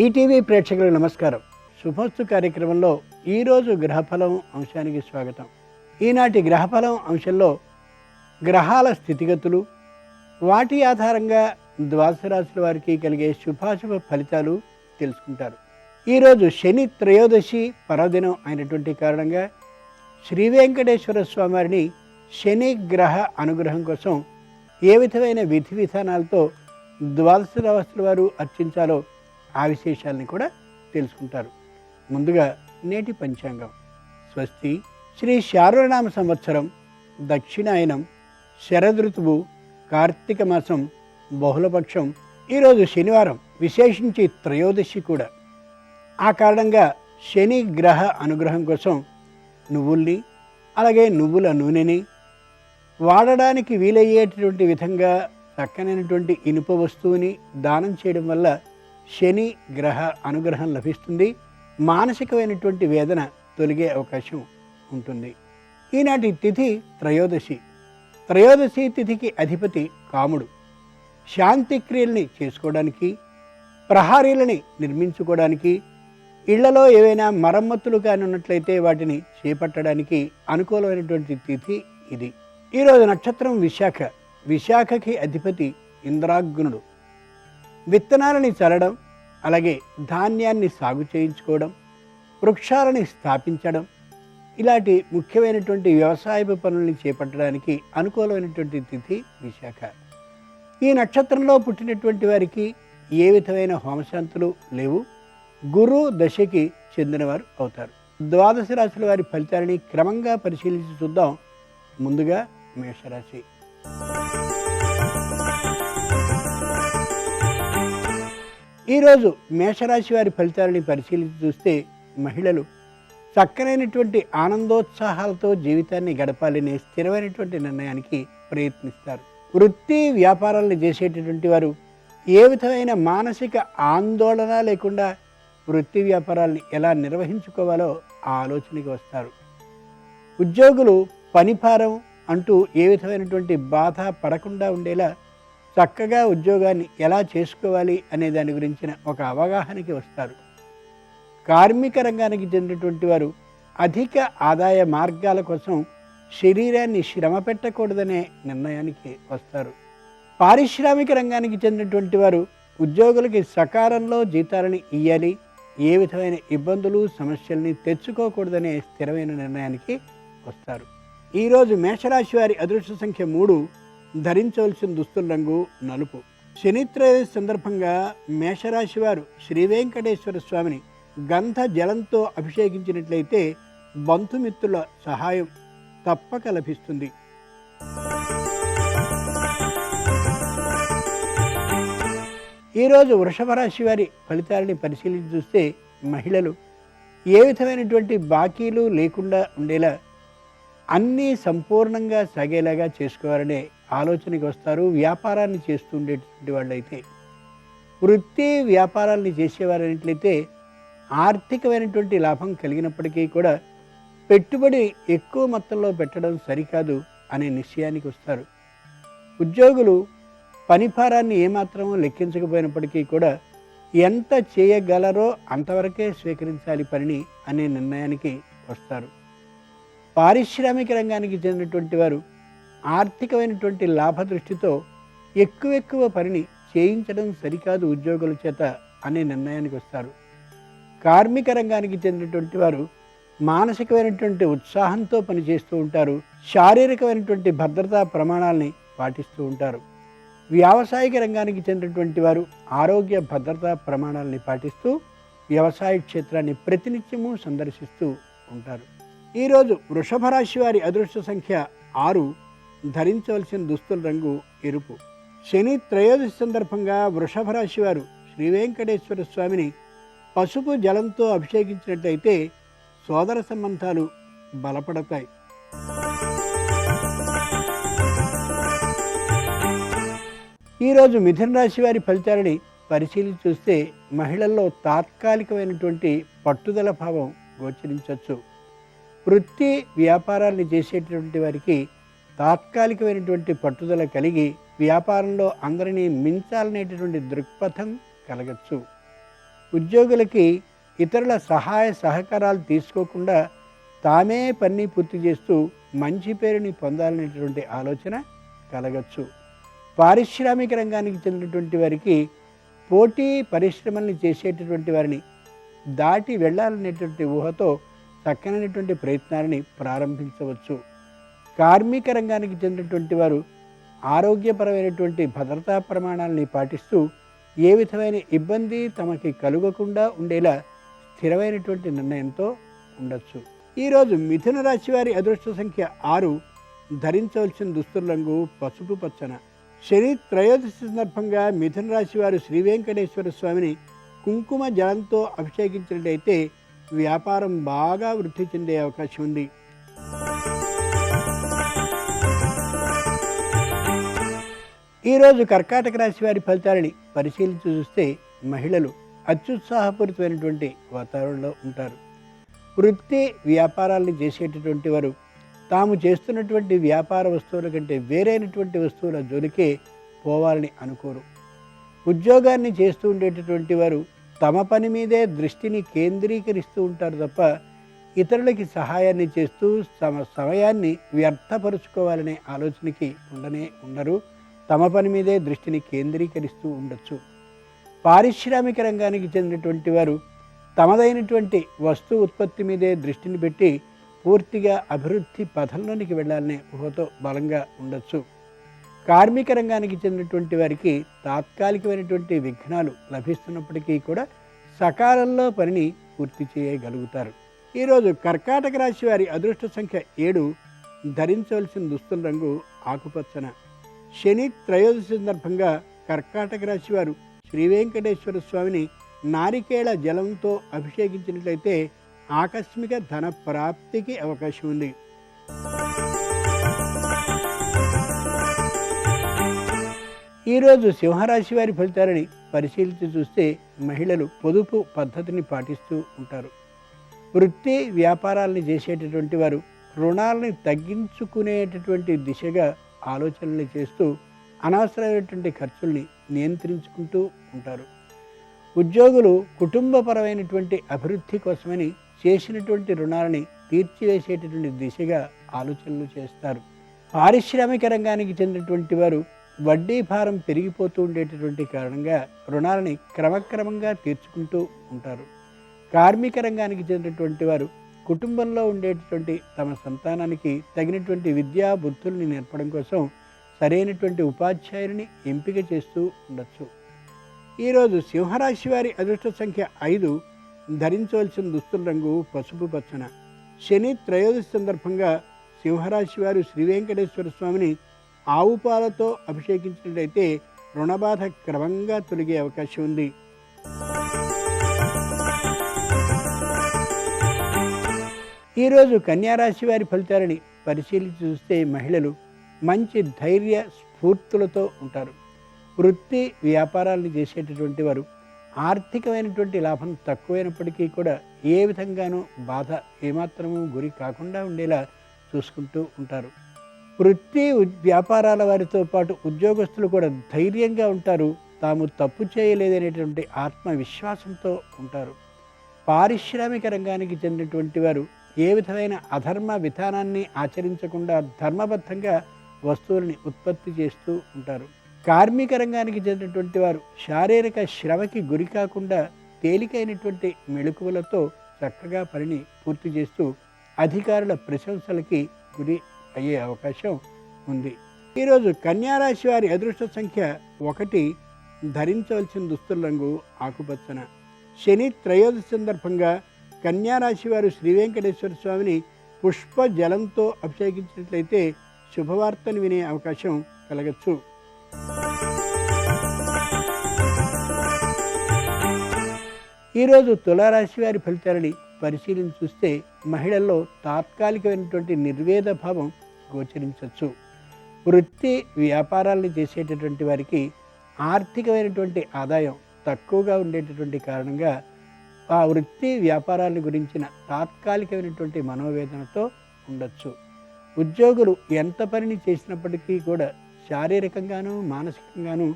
ETV ప్రేక్షకులకు నమస్కారం. శుభోస్తు కార్యక్రమంలో ఈరోజు గ్రహఫలం అంశానికి స్వాగతం. ఈనాటి గ్రహఫలం అంశంలో గ్రహాల స్థితిగతులు, వాటి ఆధారంగా ద్వాదశ రాశుల వారికి కలిగే శుభాశుభ ఫలితాలు తెలుసుకుంటారు. ఈరోజు శని త్రయోదశి పర్వదినం అయినటువంటి కారణంగా శ్రీ వెంకటేశ్వర స్వామి వారిని శని గ్రహ అనుగ్రహం కోసం ఏ విధమైన విధి విధానాలతో ద్వాదశ రాశుల వారు అర్చించాలో ఆ విశేషాలని కూడా తెలుసుకుంటారు. ముందుగా నేటి పంచాంగం. స్వస్తి శ్రీ శార్వనామ సంవత్సరం దక్షిణాయనం శరదృతువు కార్తీక మాసం బహుళపక్షం. ఈరోజు శనివారం, విశేషించి త్రయోదశి కూడా. ఆ కారణంగా శని గ్రహ అనుగ్రహం కోసం నువ్వుల్ని అలాగే నువ్వుల నూనెని వాడడానికి వీలయ్యేటటువంటి విధంగా చక్కనైనటువంటి ఇనుప వస్తువుని దానం చేయడం వల్ల శని గ్రహ అనుగ్రహం లభిస్తుంది. మానసికమైనటువంటి వేదన తొలగే అవకాశం ఉంటుంది. ఈనాటి తిథి త్రయోదశి. త్రయోదశి తిథికి అధిపతి కాముడు. శాంతి క్రియల్ని చేసుకోవడానికి, ప్రహారీలని నిర్మించుకోవడానికి, ఇళ్లలో ఏవైనా మరమ్మతులు కాని ఉన్నట్లయితే వాటిని చేపట్టడానికి అనుకూలమైనటువంటి తిథి ఇది. ఈరోజు నక్షత్రం విశాఖ. విశాఖకి అధిపతి ఇంద్రాగ్నుడు. విత్తనాలని చల్లడం, అలాగే ధాన్యాన్ని సాగు చేయించుకోవడం, వృక్షాలని స్థాపించడం, ఇలాంటి ముఖ్యమైనటువంటి వ్యవసాయపు పనుల్ని చేపట్టడానికి అనుకూలమైనటువంటి తిథి విశాఖ. ఈ నక్షత్రంలో పుట్టినటువంటి వారికి ఏ విధమైన హోమశాంతులు లేవు. గురు దశకి చెందినవారు అవుతారు. ద్వాదశ రాశుల వారి ఫలితాలని క్రమంగా పరిశీలించి చూద్దాం. ముందుగా మేషరాశి. ఈరోజు మేషరాశి వారి ఫలితాలని పరిశీలించి చూస్తే మహిళలు చక్కనైనటువంటి ఆనందోత్సాహాలతో జీవితాన్ని గడపాలనే స్థిరమైనటువంటి నిర్ణయానికి ప్రయత్నిస్తారు. వృత్తి వ్యాపారాలను చేసేటటువంటి వారు ఏ విధమైన మానసిక ఆందోళన లేకుండా వృత్తి వ్యాపారాలని ఎలా నిర్వహించుకోవాలో ఆ ఆలోచనకి వస్తారు. ఉద్యోగులు పనిభారం అంటూ ఏ విధమైనటువంటి బాధ పడకుండా ఉండేలా చక్కగా ఉద్యోగాన్ని ఎలా చేసుకోవాలి అనే దాని గురించిన ఒక అవగాహనకి వస్తారు. కార్మిక రంగానికి చెందినటువంటి వారు అధిక ఆదాయ మార్గాల కోసం శరీరాన్ని శ్రమ పెట్టకూడదనే నిర్ణయానికి వస్తారు. పారిశ్రామిక రంగానికి చెందినటువంటి వారు ఉద్యోగులకి సకాలంలో జీతాలని ఇయ్యాలి, ఏ విధమైన ఇబ్బందులు సమస్యల్ని తెచ్చుకోకూడదనే స్థిరమైన నిర్ణయానికి వస్తారు. ఈరోజు మేషరాశి వారి అదృష్ట సంఖ్య 3. ధరించవలసిన దుస్తుల రంగు నలుపు. శని త్రయోదశి సందర్భంగా మేషరాశి వారు శ్రీ వెంకటేశ్వర స్వామిని గంధ జలంతో అభిషేకించినట్లయితే బంధుమిత్రుల సహాయం తప్పక లభిస్తుంది. ఈరోజు వృషభ రాశి వారి ఫలితాలని పరిశీలించి చూస్తే మహిళలు ఏ విధమైనటువంటి బాకీలు లేకుండా ఉండేలా అన్నీ సంపూర్ణంగా సాగేలాగా చేసుకోవాలనే ఆలోచనకి వస్తారు. వ్యాపారాన్ని చేస్తూ ఉండేటువంటి వాళ్ళైతే, వృత్తి వ్యాపారాన్ని చేసేవారైనట్లయితే ఆర్థికమైనటువంటి లాభం కలిగినప్పటికీ కూడా పెట్టుబడి ఎక్కువ మొత్తంలో పెట్టడం సరికాదు అనే నిశ్చయానికి వస్తారు. ఉద్యోగులు పనిభారాన్ని ఏమాత్రమూ లెక్కించకపోయినప్పటికీ కూడా ఎంత చేయగలరో అంతవరకే స్వీకరించాలి పనిని అనే నిర్ణయానికి వస్తారు. పారిశ్రామిక రంగానికి చెందినటువంటి వారు ఆర్థికమైనటువంటి లాభ దృష్టితో ఎక్కువ పనిని చేయించడం సరికాదు ఉద్యోగుల చేత అనే నిర్ణయానికి వస్తారు. కార్మిక రంగానికి చెందినటువంటి వారు మానసికమైనటువంటి ఉత్సాహంతో పనిచేస్తూ ఉంటారు. శారీరకమైనటువంటి భద్రతా ప్రమాణాలని పాటిస్తూ ఉంటారు. వ్యావసాయిక రంగానికి చెందినటువంటి వారు ఆరోగ్య భద్రతా ప్రమాణాలని పాటిస్తూ వ్యవసాయ క్షేత్రాన్ని ప్రతినిత్యము సందర్శిస్తూ ఉంటారు. ఈరోజు వృషభ రాశి వారి అదృష్ట సంఖ్య 6. ధరించవలసిన దుస్తుల రంగు ఎరుపు. శని త్రయోదశి సందర్భంగా వృషభ రాశి వారు శ్రీ వెంకటేశ్వర స్వామిని పసుపు జలంతో అభిషేకించినట్లయితే సోదర సంబంధాలు బలపడతాయి. ఈరోజు మిథున రాశి వారి ఫలితాలని పరిశీలించి చూస్తే మహిళల్లో తాత్కాలికమైనటువంటి పట్టుదల భావం గోచరించవచ్చు. వృత్తి వ్యాపారాన్ని చేసేటటువంటి వారికి తాత్కాలికమైనటువంటి పట్టుదల కలిగి వ్యాపారంలో అందరినీ మించాలనేటటువంటి దృక్పథం కలగచ్చు. ఉద్యోగులకి ఇతరుల సహాయ సహకారాలు తీసుకోకుండా తామే పని పూర్తి చేస్తూ మంచి పేరుని పొందాలనేటువంటి ఆలోచన కలగచ్చు. పారిశ్రామిక రంగానికి చెందినటువంటి వారికి పోటీ పరిశ్రమల్ని చేసేటటువంటి వారిని దాటి వెళ్ళాలనేటువంటి ఊహతో చక్కనైనటువంటి ప్రయత్నాలని ప్రారంభించవచ్చు. కార్మిక రంగానికి చెందినటువంటి వారు ఆరోగ్యపరమైనటువంటి భద్రతా ప్రమాణాలని పాటిస్తూ ఏ విధమైన ఇబ్బంది తమకి కలుగకుండా ఉండేలా స్థిరమైనటువంటి నిర్ణయంతో ఉండొచ్చు. ఈరోజు మిథున రాశి వారి అదృష్ట సంఖ్య 6. ధరించవలసిన దుస్తుల రంగు పసుపు పచ్చన. శని త్రయోదశి సందర్భంగా మిథున రాశి వారు శ్రీ వెంకటేశ్వర స్వామిని కుంకుమ జలంతో అభిషేకించినట్లయితే వ్యాపారం బాగా వృద్ధి చెందే అవకాశం ఉంది. ఈరోజు కర్కాటక రాశి వారి ఫలితాలని పరిశీలించి చూస్తే మహిళలు అత్యుత్సాహపూరితమైనటువంటి వాతావరణంలో ఉంటారు. వృత్తి వ్యాపారాలను చేసేటటువంటి వారు తాము చేస్తున్నటువంటి వ్యాపార వస్తువుల కంటే వేరైనటువంటి వస్తువుల జోలికే పోవాలని అనుకోరు. ఉద్యోగాన్ని చేస్తూ ఉండేటటువంటి వారు తమ పని మీదే దృష్టిని కేంద్రీకరిస్తూ ఉంటారు తప్ప ఇతరులకి సహాయాన్ని చేస్తూ తమ సమయాన్ని వ్యర్థపరుచుకోవాలనే ఆలోచనకి ఉండరు. తమ పని మీదే దృష్టిని కేంద్రీకరిస్తూ ఉండొచ్చు. పారిశ్రామిక రంగానికి చెందినటువంటి వారు తమదైనటువంటి వస్తు ఉత్పత్తి మీదే దృష్టిని పెట్టి పూర్తిగా అభివృద్ధి పథంలోనికి వెళ్ళాలనే ఊహతో బలంగా ఉండొచ్చు. కార్మిక రంగానికి చెందినటువంటి వారికి తాత్కాలికమైనటువంటి విఘ్నాలు లభిస్తున్నప్పటికీ కూడా సకాలంలో పనిని పూర్తి చేయగలుగుతారు. ఈరోజు కర్కాటక రాశి వారి అదృష్ట సంఖ్య 7. ధరించవలసిన దుస్తుల రంగు ఆకుపచ్చన. శని త్రయోదశి సందర్భంగా కర్కాటక రాశి వారు శ్రీ వెంకటేశ్వర స్వామిని నారికేళ జలంతో అభిషేకించినట్లయితే ఆకస్మిక ధన ప్రాప్తికి అవకాశం ఉంది. ఈరోజు సింహరాశి వారి ఫలితాలని పరిశీలించి చూస్తే మహిళలు పొదుపు పద్ధతిని పాటిస్తూ ఉంటారు. వృత్తి వ్యాపారాలను చేసేటటువంటి వారు రుణాలని తగ్గించుకునేటటువంటి దిశగా ఆలోచనలు చేస్తూ అనవసరమైనటువంటి ఖర్చుల్ని నియంత్రించుకుంటూ ఉంటారు. ఉద్యోగులు కుటుంబపరమైనటువంటి అభివృద్ధి కోసమని చేసినటువంటి రుణాలని తీర్చివేసేటటువంటి దిశగా ఆలోచనలు చేస్తారు. పారిశ్రామిక రంగానికి చెందినటువంటి వారు వడ్డీ భారం పెరిగిపోతూ ఉండేటటువంటి కారణంగా రుణాలని క్రమక్రమంగా తీర్చుకుంటూ ఉంటారు. కార్మిక రంగానికి చెందినటువంటి వారు కుటుంబంలో ఉండేటటువంటి తమ సంతానానికి తగినటువంటి విద్యా బుద్ధుల్ని నేర్పడం కోసం సరైనటువంటి ఉపాధ్యాయుని ఎంపిక చేస్తూ ఉండొచ్చు. ఈరోజు సింహరాశి వారి అదృష్ట సంఖ్య 5. ధరించవలసిన దుస్తుల రంగు పసుపు పచ్చన. శని త్రయోదశి సందర్భంగా సింహరాశి వారు శ్రీ వెంకటేశ్వర స్వామిని ఆవు పాలతో అభిషేకించినట్లయితే రుణబాధ క్రమంగా తొలగే అవకాశం ఉంది. ఈరోజు కన్యారాశి వారి ఫలితాలని పరిశీలించి చూస్తే మహిళలు మంచి ధైర్య స్ఫూర్తులతో ఉంటారు. వృత్తి వ్యాపారాలను చేసేటటువంటి వారు ఆర్థికమైనటువంటి లాభం తక్కువైనప్పటికీ కూడా ఏ విధంగానూ బాధ ఏమాత్రమూ గురి కాకుండా ఉండేలా చూసుకుంటూ ఉంటారు. వృత్తి వ్యాపారాల వారితో పాటు ఉద్యోగస్తులు కూడా ధైర్యంగా ఉంటారు. తాము తప్పు చేయలేదనేటువంటి ఆత్మవిశ్వాసంతో ఉంటారు. పారిశ్రామిక రంగానికి చెందినటువంటి వారు ఏ విధమైన అధర్మ విధానాన్ని ఆచరించకుండా ధర్మబద్ధంగా వస్తువులని ఉత్పత్తి చేస్తూ ఉంటారు. కార్మిక రంగానికి చెందినటువంటి వారు శారీరక శ్రమకి గురి కాకుండా తేలికైనటువంటి మెళకువలతో చక్కగా పనిని పూర్తి చేస్తూ అధికారుల ప్రశంసలకి గురి అయ్యే అవకాశం ఉంది. ఈరోజు కన్యారాశి వారి అదృష్ట సంఖ్య 1. ధరించవలసిన దుస్తుల రంగు ఆకుపచ్చన. శని త్రయోదశి సందర్భంగా కన్యారాశి వారు శ్రీ వెంకటేశ్వర స్వామిని పుష్ప జలంతో అభిషేకించినట్లయితే శుభవార్తను వినే అవకాశం కలగచ్చు. ఈరోజు తులారాశి వారి ఫలితాలని పరిశీలించి చూస్తే మహిళల్లో తాత్కాలికమైనటువంటి నిర్వేద భావం గోచరించవచ్చు. వృత్తి వ్యాపారాలను చేసేటటువంటి వారికి ఆర్థికమైనటువంటి ఆదాయం తక్కువగా ఉండేటటువంటి కారణంగా ఆ వృత్తి వ్యాపారాల గురించిన తాత్కాలికమైనటువంటి మనోవేదనతో ఉండొచ్చు. ఉద్యోగులు ఎంత పనిని చేసినప్పటికీ కూడా శారీరకంగానూ మానసికంగానూ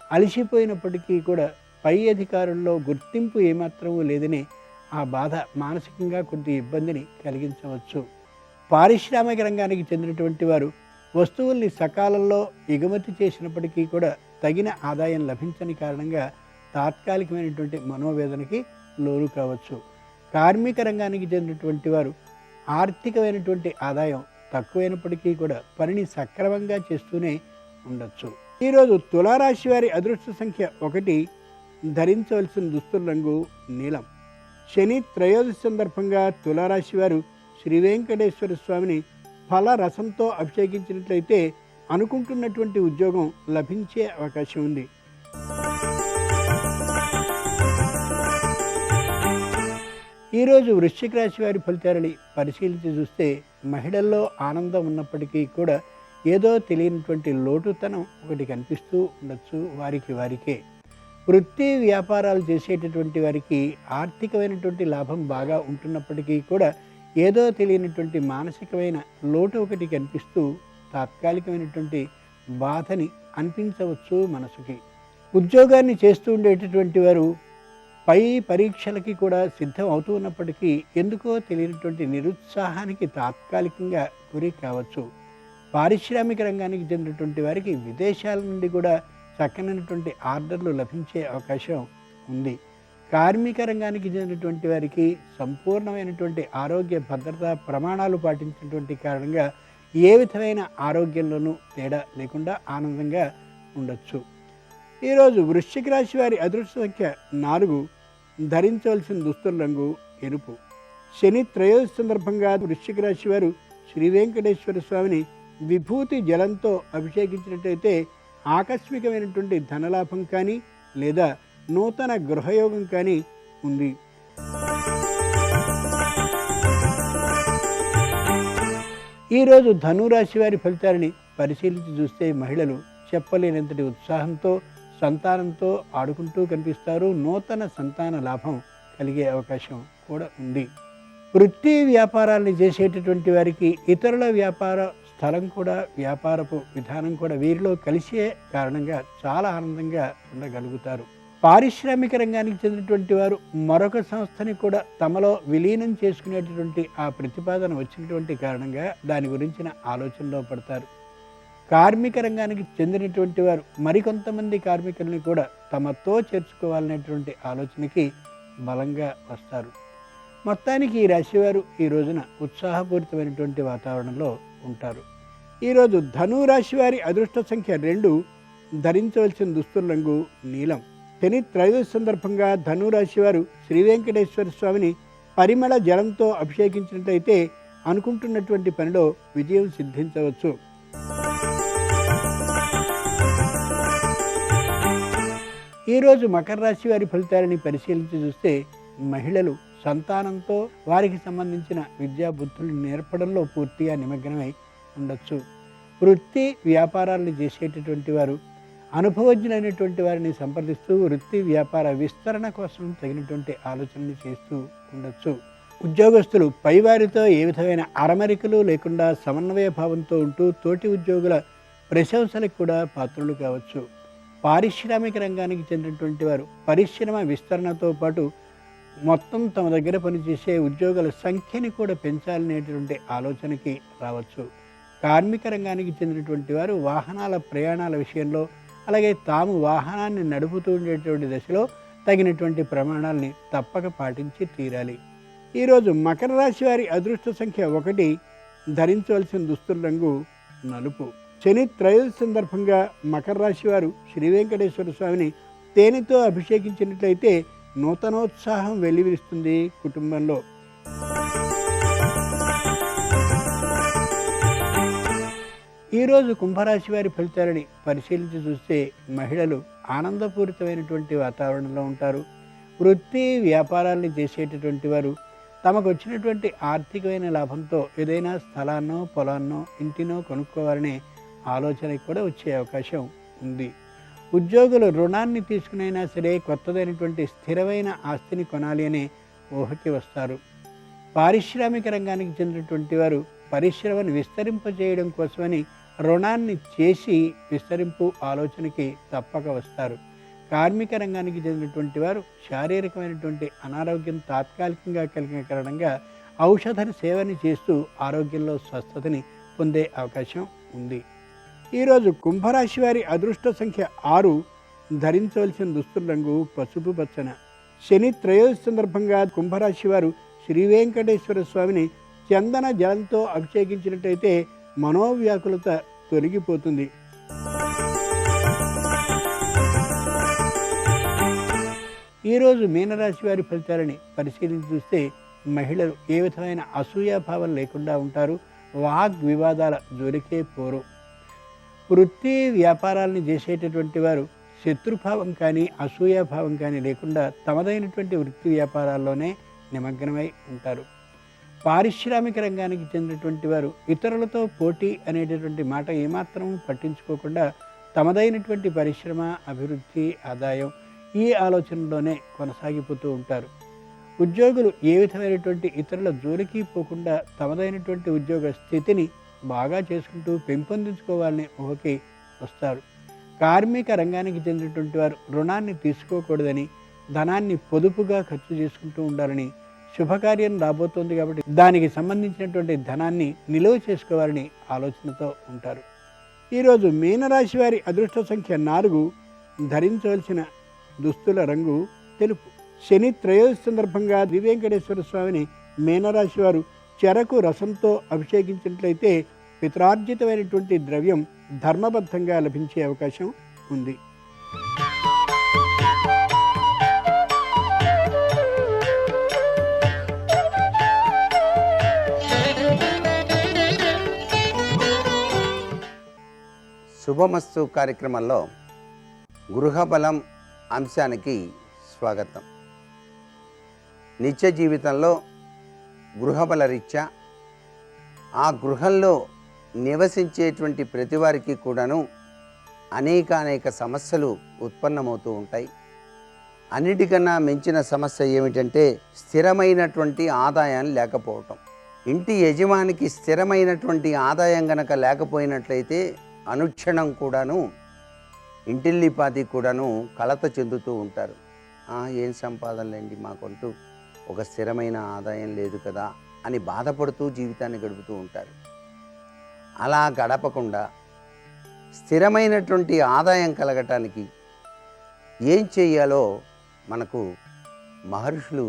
అలసిపోయినప్పటికీ కూడా పై అధికారుల్లో గుర్తింపు ఏమాత్రమూ లేదని ఆ బాధ మానసికంగా కొద్ది ఇబ్బందిని కలిగించవచ్చు. పారిశ్రామిక రంగానికి చెందినటువంటి వారు వస్తువుల్ని సకాలంలో ఎగుమతి చేసినప్పటికీ కూడా తగిన ఆదాయం లభించని కారణంగా తాత్కాలికమైనటువంటి మనోవేదనకి లోను కావచ్చు. కార్మిక రంగానికి చెందినటువంటి వారు ఆర్థికమైనటువంటి ఆదాయం తక్కువైనప్పటికీ కూడా పనిని సక్రమంగా చేస్తూనే ఉండొచ్చు. ఈరోజు తులారాశి వారి అదృష్ట సంఖ్య 1, ధరించవలసిన దుస్తుల రంగు నీలం. శని త్రయోదశి సందర్భంగా తులారాశి వారు శ్రీ వెంకటేశ్వర స్వామిని ఫల రసంతో అభిషేకించినట్లయితే అనుకుంటున్నటువంటి ఉద్యోగం లభించే అవకాశం ఉంది. ఈరోజు వృశ్చిక రాశి వారి ఫలితాలని పరిశీలించి చూస్తే మహిళల్లో ఆనందం ఉన్నప్పటికీ కూడా ఏదో తెలియనటువంటి లోటుతనం ఒకటి కనిపిస్తూ ఉండొచ్చు వారికే. వృత్తి వ్యాపారాలు చేసేటటువంటి వారికి ఆర్థికమైనటువంటి లాభం బాగా ఉంటున్నప్పటికీ కూడా ఏదో తెలియనటువంటి మానసికమైన లోటు ఒకటి కనిపిస్తూ తాత్కాలికమైనటువంటి బాధని అనిపించవచ్చు మనసుకి. ఉద్యోగాన్ని చేస్తూ ఉండేటటువంటి వారు పై పరీక్షలకి కూడా సిద్ధం అవుతూ ఉన్నప్పటికీ ఎందుకో తెలియనటువంటి నిరుత్సాహానికి తాత్కాలికంగా గురి కావచ్చు. పారిశ్రామిక రంగానికి చెందినటువంటి వారికి విదేశాల నుండి కూడా చక్కనైనటువంటి ఆర్డర్లు లభించే అవకాశం ఉంది. కార్మిక రంగానికి చెందినటువంటి వారికి సంపూర్ణమైనటువంటి ఆరోగ్య భద్రతా ప్రమాణాలు పాటించినటువంటి కారణంగా ఏ విధమైన ఆరోగ్యంలోనూ తేడా లేకుండా ఆనందంగా ఉండొచ్చు. ఈరోజు వృశ్చిక రాశి వారి అదృష్ట సంఖ్య 4, ధరించవలసిన దుస్తుల రంగు ఎరుపు. శని త్రయోదశి సందర్భంగా వృశ్చిక రాశి వారు శ్రీ వెంకటేశ్వర స్వామిని విభూతి జలంతో అభిషేకించినట్లయితే ఆకస్మికమైనటువంటి ధనలాభం కానీ లేదా నూతన గృహయోగం కానీ ఉంది. ఈరోజు ధనురాశి వారి ఫలితాలని పరిశీలించి చూస్తే మహిళలు చెప్పలేనంతటి ఉత్సాహంతో సంతానంతో ఆడుకుంటూ కనిపిస్తారు. నూతన సంతాన లాభం కలిగే అవకాశం కూడా ఉంది. వృత్తి వ్యాపారాన్ని చేసేటటువంటి వారికి ఇతరుల వ్యాపార స్థలం కూడా వ్యాపారపు విధానం కూడా వీరిలో కలిసే కారణంగా చాలా ఆనందంగా ఉండగలుగుతారు. పారిశ్రామిక రంగానికి చెందినటువంటి వారు మరొక సంస్థని కూడా తమలో విలీనం చేసుకునేటటువంటి ఆ ప్రతిపాదన వచ్చినటువంటి కారణంగా దాని గురించిన ఆలోచనలో పడతారు. కార్మిక రంగానికి చెందినటువంటి వారు మరికొంతమంది కార్మికుల్ని కూడా తమతో చేర్చుకోవాలనేటువంటి ఆలోచనకి బలంగా వస్తారు. మొత్తానికి ఈ రాశివారు ఈ రోజున ఉత్సాహపూరితమైనటువంటి వాతావరణంలో ఉంటారు. ఈరోజు ధనురాశి వారి అదృష్ట సంఖ్య 2, ధరించవలసిన దుస్తుల రంగు నీలం. శని త్రయోదశి సందర్భంగా ధనురాశి వారు శ్రీ వెంకటేశ్వర స్వామిని పరిమళ జలంతో అభిషేకించినట్లయితే అనుకుంటున్నటువంటి పనిలో విజయం సిద్ధించవచ్చు. ఈరోజు మకర రాశి వారి ఫలితాలని పరిశీలించి చూస్తే మహిళలు సంతానంతో వారికి సంబంధించిన విద్యా బుద్ధులు నేర్పడంలో పూర్తిగా నిమగ్నమై ఉండొచ్చు. వృత్తి వ్యాపారాలను చేసేటటువంటి వారు అనుభవజ్ఞులైనటువంటి వారిని సంప్రదిస్తూ వృత్తి వ్యాపార విస్తరణ కోసం తగినటువంటి ఆలోచనలు చేస్తూ ఉండొచ్చు. ఉద్యోగస్తులు పైవారితో ఏ విధమైన అరమరికలు లేకుండా సమన్వయ భావంతో ఉంటూ తోటి ఉద్యోగుల ప్రశంసలకు కూడా పాత్రలు కావచ్చు. పారిశ్రామిక రంగానికి చెందినటువంటి వారు పరిశ్రమ విస్తరణతో పాటు మొత్తం తమ దగ్గర పనిచేసే ఉద్యోగుల సంఖ్యని కూడా పెంచాలనేటువంటి ఆలోచనకి రావచ్చు. కార్మిక రంగానికి చెందినటువంటి వారు వాహనాల ప్రయాణాల విషయంలో అలాగే తాము వాహనాన్ని నడుపుతూ ఉండేటువంటి దశలో తగినటువంటి ప్రమాణాలని తప్పక పాటించి తీరాలి. ఈరోజు మకర రాశి వారి అదృష్ట సంఖ్య 1, ధరించవలసిన దుస్తుల రంగు నలుపు. శని త్రయోదశి సందర్భంగా మకర రాశి వారు శ్రీ వెంకటేశ్వర స్వామిని తేనెతో అభిషేకించినట్లయితే నూతనోత్సాహం వెల్లివిరుస్తుంది కుటుంబంలో. ఈరోజు కుంభరాశి వారి ఫలితాలని పరిశీలించి చూస్తే మహిళలు ఆనందపూరితమైనటువంటి వాతావరణంలో ఉంటారు. వృత్తి వ్యాపారాన్ని చేసేటటువంటి వారు తమకు వచ్చినటువంటి ఆర్థికమైన లాభంతో ఏదైనా స్థలాన్నో పొలాన్నో ఇంటినో కొనుక్కోవాలనే ఆలోచన కూడా వచ్చే అవకాశం ఉంది. ఉద్యోగులు రుణాన్ని తీసుకునైనా సరే కొత్తదైనటువంటి స్థిరమైన ఆస్తిని కొనాలి అనే ఊహకి వస్తారు. పారిశ్రామిక రంగానికి చెందినటువంటి వారు పరిశ్రమను విస్తరింపజేయడం కోసమని రుణాన్ని చేసి విస్తరింపు ఆలోచనకి తప్పక వస్తారు. కార్మిక రంగానికి చెందినటువంటి వారు శారీరకమైనటువంటి అనారోగ్యం తాత్కాలికంగా కలిగిన కారణంగా ఔషధ సేవని చేస్తూ ఆరోగ్యంలో స్వస్థతని పొందే అవకాశం ఉంది. ఈరోజు కుంభరాశి వారి అదృష్ట సంఖ్య 6. ధరించవలసిన దుస్తుల రంగు పసుపు పచ్చన. శని త్రయోదశి సందర్భంగా కుంభరాశి వారు శ్రీ వెంకటేశ్వర స్వామిని చందన జలంతో అభిషేకించినట్టయితే మనోవ్యాకులత తొలగిపోతుంది. ఈరోజు మీనరాశి వారి ఫలితాలని పరిశీలించి చూస్తే మహిళలు ఏ విధమైన అసూయాభావం లేకుండా ఉంటారు. వాగ్వివాదాల జోలికే పోరు. వృత్తి వ్యాపారాలను చేసేటటువంటి వారు శత్రుభావం కానీ అసూయాభావం కానీ లేకుండా తమదైనటువంటి వృత్తి వ్యాపారాల్లోనే నిమగ్నమై ఉంటారు. పారిశ్రామిక రంగానికి చెందినటువంటి వారు ఇతరులతో పోటీ అనేటటువంటి మాట ఏమాత్రం పట్టించుకోకుండా తమదైనటువంటి పరిశ్రమ, అభివృద్ధి, ఆదాయం ఈ ఆలోచనలోనే కొనసాగిపోతూ ఉంటారు. ఉద్యోగులు ఏ విధమైనటువంటి ఇతరుల జోలికి పోకుండా తమదైనటువంటి ఉద్యోగ స్థితిని బాగా చేసుకుంటూ పెంపొందించుకోవాలని ఊహకి వస్తారు. కార్మిక రంగానికి చెందినటువంటి వారు రుణాన్ని తీసుకోకూడదని, ధనాన్ని పొదుపుగా ఖర్చు చేసుకుంటూ ఉండాలని, శుభకార్యం రాబోతోంది కాబట్టి దానికి సంబంధించినటువంటి ధనాన్ని నిలువ చేసుకోవాలని ఆలోచనతో ఉంటారు. ఈరోజు మీనరాశి వారి అదృష్ట సంఖ్య 4. ధరించవలసిన దుస్తుల రంగు తెలుపు. శని త్రయోదశి సందర్భంగా శ్రీ వెంకటేశ్వర స్వామిని మీనరాశి వారు చెరకు రసంతో అభిషేకించినట్లయితే పిత్రార్జితమైనటువంటి ద్రవ్యం ధర్మబద్ధంగా లభించే అవకాశం ఉంది. శుభమస్తు కార్యక్రమంలో గృహబలం అంశానికి స్వాగతం. నిత్య జీవితంలో గృహబల రీత్యా ఆ గృహంలో నివసించేటువంటి ప్రతి వారికి కూడాను అనేక సమస్యలు ఉత్పన్నమవుతూ ఉంటాయి. అన్నిటికన్నా మించిన సమస్య ఏమిటంటే స్థిరమైనటువంటి ఆదాయం లేకపోవటం. ఇంటి యజమానికి స్థిరమైనటువంటి ఆదాయం గనక లేకపోయినట్లయితే అనుక్షణం కూడాను ఇంటిల్లిపాతి కూడాను కలత చెందుతూ ఉంటారు. ఏం సంపాదనలేండి, మాకంటూ ఒక స్థిరమైన ఆదాయం లేదు కదా అని బాధపడుతూ జీవితాన్ని గడుపుతూ ఉంటారు. అలా గడపకుండా స్థిరమైనటువంటి ఆదాయం కలగటానికి ఏం చేయాలో మనకు మహర్షులు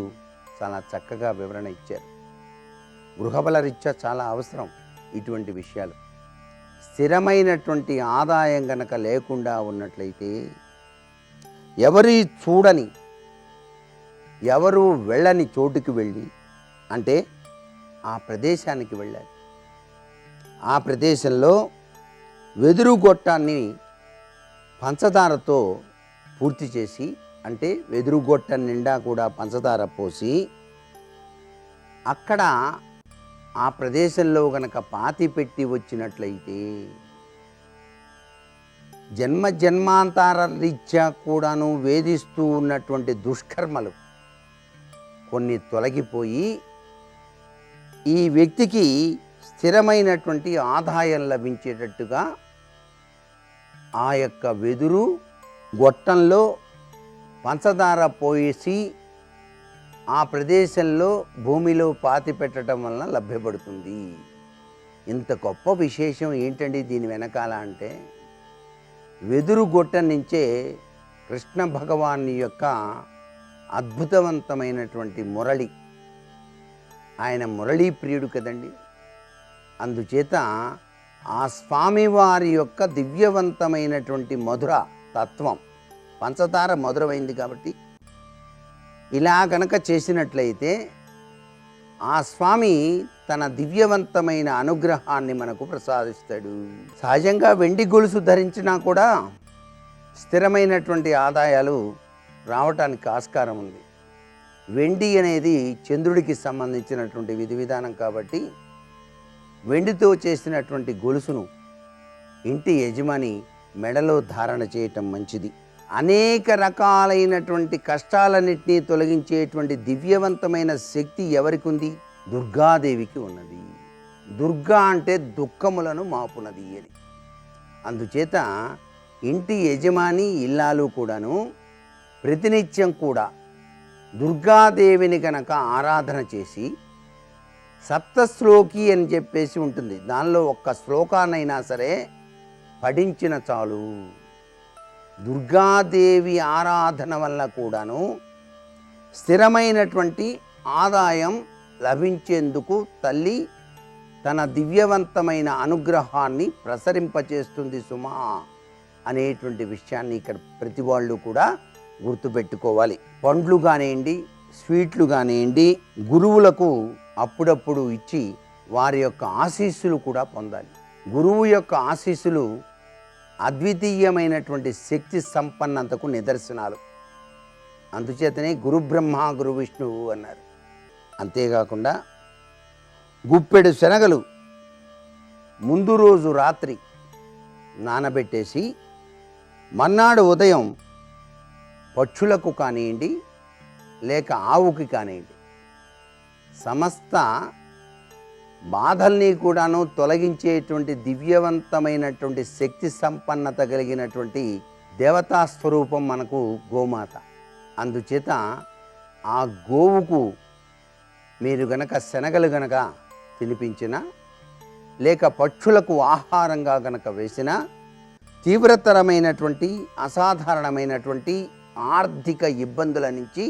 చాలా చక్కగా వివరణ ఇచ్చారు. గృహబల రీత్యా చాలా అవసరం ఇటువంటి విషయాలు. స్థిరమైనటువంటి ఆదాయం గనక లేకుండా ఉన్నట్లయితే ఎవరి చూడని, ఎవరు వెళ్ళని చోటుకి వెళ్ళి, అంటే ఆ ప్రదేశానికి వెళ్ళాలి. ఆ ప్రదేశంలో వెదురు గొట్టాన్ని పంచదారతో పూర్తి చేసి, అంటే వెదురు గొట్టం నిండా కూడా పంచదార పోసి అక్కడ ఆ ప్రదేశంలో గనక పాతి పెట్టి వచ్చినట్లయితే జన్మ జన్మాంతర రీత్యా కూడాను వేధిస్తూ ఉన్నటువంటి దుష్కర్మలు కొన్ని తొలగిపోయి ఈ వ్యక్తికి స్థిరమైనటువంటి ఆదాయం లభించేటట్టుగా ఆ యొక్క వెదురు గొట్టంలో పంచదార పోసి ఆ ప్రదేశంలో భూమిలో పాతి పెట్టడం వలన లభ్యపడుతుంది. ఇంత గొప్ప విశేషం ఏంటండి దీని వెనకాల అంటే, వెదురు గొట్టం నుంచే కృష్ణ భగవాని యొక్క అద్భుతవంతమైనటువంటి మురళి, ఆయన మురళీ ప్రియుడు కదండి. అందుచేత ఆ స్వామివారి యొక్క దివ్యవంతమైనటువంటి మధుర తత్వం, పంచదార మధురమైంది కాబట్టి ఇలా గనక చేసినట్లయితే ఆ స్వామి తన దివ్యవంతమైన అనుగ్రహాన్ని మనకు ప్రసాదిస్తాడు. సహజంగా వెండి గొలుసు ధరించినా కూడా స్థిరమైనటువంటి ఆదాయాలు రావటానికి ఆస్కారం ఉంది. వెండి అనేది చంద్రుడికి సంబంధించినటువంటి విధి విధానం కాబట్టి వెండితో చేసినటువంటి గొలుసును ఇంటి యజమాని మెడలో ధారణ చేయటం మంచిది. అనేక రకాలైనటువంటి కష్టాలన్నింటినీ తొలగించేటువంటి దివ్యవంతమైన శక్తి ఎవరికి ఉంది? దుర్గాదేవికి ఉన్నది. దుర్గా అంటే దుఃఖములను మాపునది అని. అందుచేత ఇంటి యజమాని ఇల్లాలు కూడాను ప్రతినిత్యం కూడా దుర్గాదేవిని కనుక ఆరాధన చేసి సప్తశ్లోకి అని చెప్పేసి ఉంటుంది, దానిలో ఒక్క శ్లోకాన్నైనా సరే పఠించిన చాలు. దుర్గాదేవి ఆరాధన వల్ల కూడాను స్థిరమైనటువంటి ఆదాయం లభించేందుకు తల్లి తన దివ్యవంతమైన అనుగ్రహాన్ని ప్రసరింపచేస్తుంది సుమా అనేటువంటి విషయాన్ని ఇక్కడ ప్రతి వాళ్ళు కూడా గుర్తుపెట్టుకోవాలి. పండ్లు కానివ్వండి, స్వీట్లు కానివ్వండి, గురువులకు అప్పుడప్పుడు ఇచ్చి వారి యొక్క ఆశీస్సులు కూడా పొందాలి. గురువు యొక్క ఆశీస్సులు అద్వితీయమైనటువంటి శక్తి సంపన్నతకు నిదర్శనాలు. అందుచేతనే గురు బ్రహ్మ గురు విష్ణువు అన్నారు. అంతేకాకుండా గుప్పెడు శనగలు ముందు రోజు రాత్రి నానబెట్టేసి మర్నాడు ఉదయం పక్షులకు కానివ్వండి లేక ఆవుకి కానివ్వండి సమస్త బాధల్ని కూడాను తొలగించేటువంటి దివ్యవంతమైనటువంటి శక్తి సంపన్నత కలిగినటువంటి దేవతా స్వరూపం మనకు గోమాత. అందుచేత ఆ గోవుకు మీరు గనక శనగలు గనక తినిపించిన లేక పక్షులకు ఆహారంగా గనక వేసిన తీవ్రతరమైనటువంటి అసాధారణమైనటువంటి ఆర్థిక ఇబ్బందుల నుంచి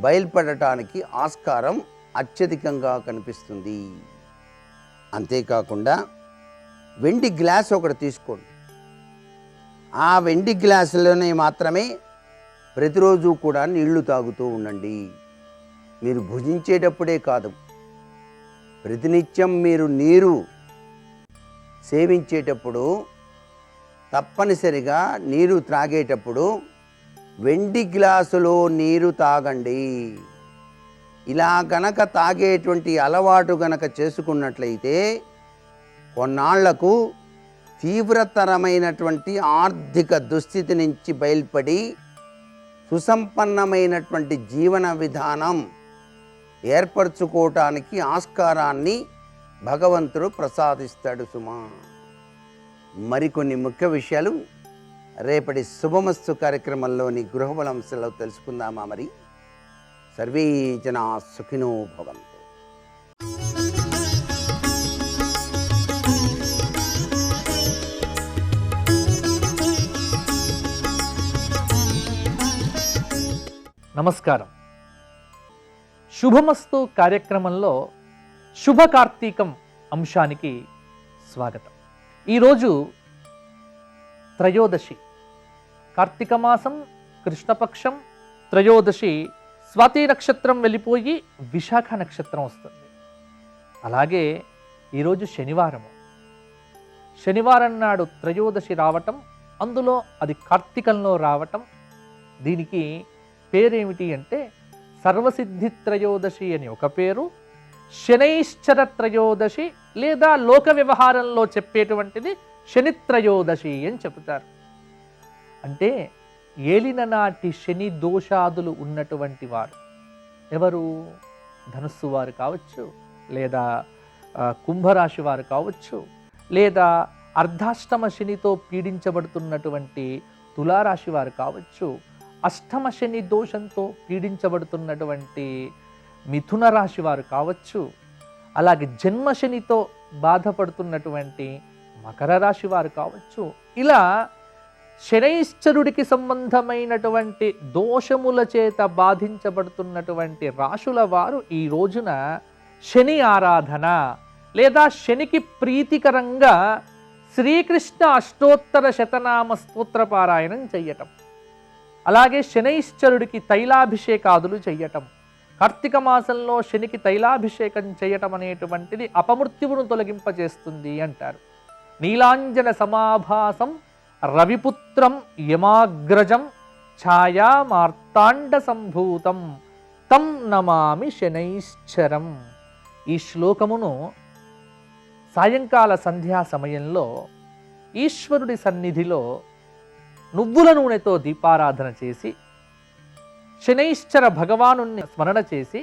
బయల్పడటానికి ఆస్కారం అత్యధికంగా కనిపిస్తుంది. అంతేకాకుండా వెండి గ్లాస్ ఒకటి తీసుకోండి. ఆ వెండి గ్లాసులోనే మాత్రమే ప్రతిరోజు కూడా నీళ్లు తాగుతూ ఉండండి. మీరు భుజించేటప్పుడే కాదు, ప్రతినిత్యం మీరు నీరు సేవించేటప్పుడు తప్పనిసరిగా నీరు త్రాగేటప్పుడు వెండి గ్లాసులో నీరు తాగండి. ఇలా గనక తాగేటువంటి అలవాటు గనక చేసుకున్నట్లయితే కొన్నాళ్లకు తీవ్రతరమైనటువంటి ఆర్థిక దుస్థితి నుంచి బయల్పడి సుసంపన్నమైనటువంటి జీవన విధానం ఏర్పరచుకోవటానికి ఆస్కారాన్ని భగవంతుడు ప్రసాదిస్తాడు సుమా. మరికొన్ని ముఖ్య విషయాలు రేపటి శుభమస్తు కార్యక్రమంలోని గృహబలంశలో తెలుసుకుందామా? మరి సర్వే జనా సుఖినో భవంతు. నమస్కారం. శుభమస్తు కార్యక్రమంలో శుభ కార్తీకం అంశానికి స్వాగతం. ఈరోజు త్రయోదశి, కార్తీక మాసం, కృష్ణపక్షం, త్రయోదశి స్వాతి నక్షత్రం వెళ్ళిపోయి విశాఖ నక్షత్రం వస్తుంది. అలాగే ఈరోజు శనివారము. శనివారం నాడు త్రయోదశి రావటం, అందులో అది కార్తీకంలో రావటం, దీనికి పేరేమిటి అంటే సర్వసిద్ధి త్రయోదశి అని ఒక పేరు, శనైశ్చర త్రయోదశి లేదా లోక వ్యవహారంలో చెప్పేటువంటిది శని త్రయోదశి అని చెబుతారు. అంటే ఏలిన నాటి శని దోషాదులు ఉన్నటువంటి వారు ఎవరు? ధనుస్సు వారు కావచ్చు, లేదా కుంభరాశి వారు కావచ్చు, లేదా అర్ధాష్టమ శనితో పీడించబడుతున్నటువంటి తులారాశి వారు కావచ్చు, అష్టమ శని దోషంతో పీడించబడుతున్నటువంటి మిథున రాశి వారు కావచ్చు, అలాగే జన్మశనితో బాధపడుతున్నటువంటి మకర రాశి వారు కావచ్చు. ఇలా శనైశ్చరుడికి సంబంధమైనటువంటి దోషముల చేత బాధించబడుతున్నటువంటి రాశుల వారు ఈ రోజున శని ఆరాధన లేదా శనికి ప్రీతికరంగా శ్రీకృష్ణ అష్టోత్తర శతనామ స్తోత్ర పారాయణం చెయ్యటం, అలాగే శనైశ్చరుడికి తైలాభిషేకాదులు చెయ్యటం, కార్తీక మాసంలో శనికి తైలాభిషేకం చేయటం అనేటువంటిది అపమృత్యువును తొలగింపజేస్తుంది అంటారు. నీలాంజన సమాభాసం రవిపుత్రం యమాగ్రజం ఛాయా మార్తాండ సంభూతం తం నమామి శనైశ్చరం. ఈ శ్లోకమును సాయంకాల సంధ్యా సమయంలో ఈశ్వరుడి సన్నిధిలో నువ్వుల నూనెతో దీపారాధన చేసి శనైశ్చర భగవాను స్మరణ చేసి